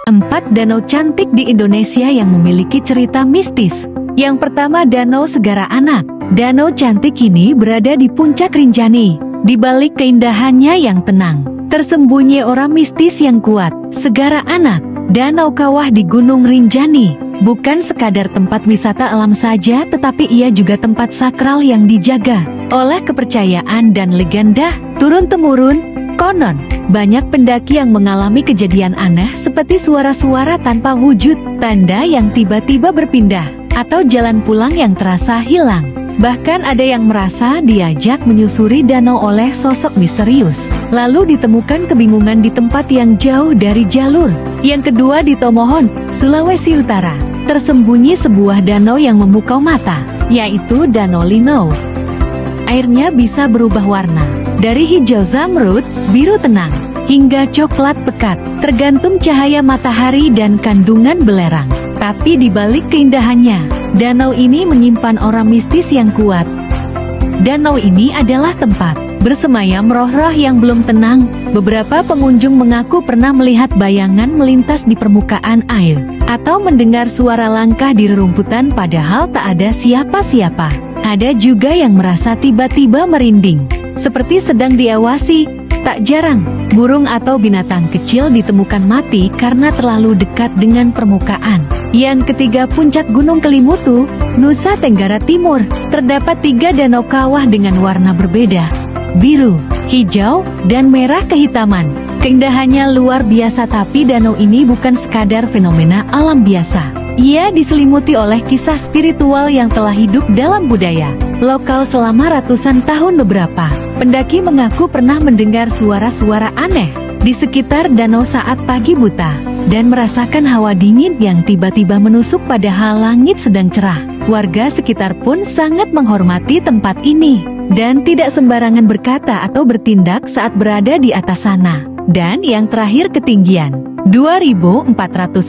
4 danau cantik di Indonesia yang memiliki cerita mistis. Yang pertama, Danau Segara Anak. Danau cantik ini berada di puncak Rinjani. Di balik keindahannya yang tenang, tersembunyi aura mistis yang kuat. Segara Anak, danau kawah di Gunung Rinjani, bukan sekadar tempat wisata alam saja, tetapi ia juga tempat sakral yang dijaga oleh kepercayaan dan legenda turun-temurun. Konon, banyak pendaki yang mengalami kejadian aneh seperti suara-suara tanpa wujud, tanda yang tiba-tiba berpindah, atau jalan pulang yang terasa hilang. Bahkan ada yang merasa diajak menyusuri danau oleh sosok misterius, lalu ditemukan kebingungan di tempat yang jauh dari jalur. Yang kedua, di Tomohon, Sulawesi Utara, tersembunyi sebuah danau yang memukau mata, yaitu Danau Linau. Airnya bisa berubah warna, dari hijau zamrud, biru tenang, hingga coklat pekat, tergantung cahaya matahari dan kandungan belerang. Tapi di balik keindahannya, danau ini menyimpan aura mistis yang kuat. Danau ini adalah tempat bersemayam roh-roh yang belum tenang. Beberapa pengunjung mengaku pernah melihat bayangan melintas di permukaan air, atau mendengar suara langkah di rerumputan padahal tak ada siapa-siapa. Ada juga yang merasa tiba-tiba merinding, seperti sedang diawasi. Tak jarang, burung atau binatang kecil ditemukan mati karena terlalu dekat dengan permukaan. Yang ketiga, puncak Gunung Kelimutu, Nusa Tenggara Timur. Terdapat 3 danau kawah dengan warna berbeda, biru, hijau, dan merah kehitaman. Keindahannya luar biasa, tapi danau ini bukan sekadar fenomena alam biasa. Ia diselimuti oleh kisah spiritual yang telah hidup dalam budaya lokal selama ratusan tahun. Beberapa pendaki mengaku pernah mendengar suara-suara aneh di sekitar danau saat pagi buta, dan merasakan hawa dingin yang tiba-tiba menusuk padahal langit sedang cerah. Warga sekitar pun sangat menghormati tempat ini, dan tidak sembarangan berkata atau bertindak saat berada di atas sana. Dan yang terakhir, ketinggian 2.400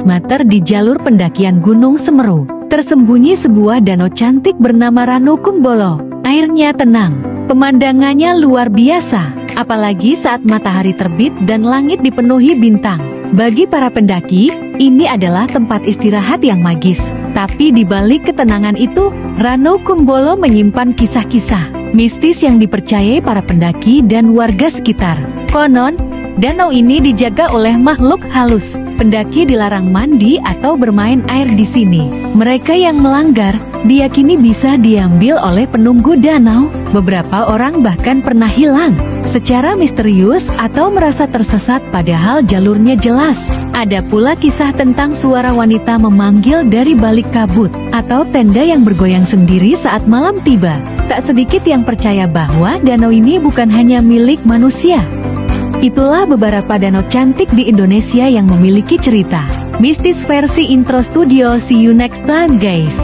meter di jalur pendakian Gunung Semeru, tersembunyi sebuah danau cantik bernama Ranukumbolo. Airnya tenang, pemandangannya luar biasa, apalagi saat matahari terbit dan langit dipenuhi bintang. Bagi para pendaki, ini adalah tempat istirahat yang magis. Tapi di balik ketenangan itu, Ranukumbolo menyimpan kisah-kisah mistis yang dipercayai para pendaki dan warga sekitar. Konon, danau ini dijaga oleh makhluk halus. Pendaki dilarang mandi atau bermain air di sini. Mereka yang melanggar diyakini bisa diambil oleh penunggu danau. Beberapa orang bahkan pernah hilang secara misterius atau merasa tersesat padahal jalurnya jelas. Ada pula kisah tentang suara wanita memanggil dari balik kabut, atau tenda yang bergoyang sendiri saat malam tiba. Tak sedikit yang percaya bahwa danau ini bukan hanya milik manusia. Itulah beberapa danau cantik di Indonesia yang memiliki cerita mistis versi Intro Studio. See you next time guys.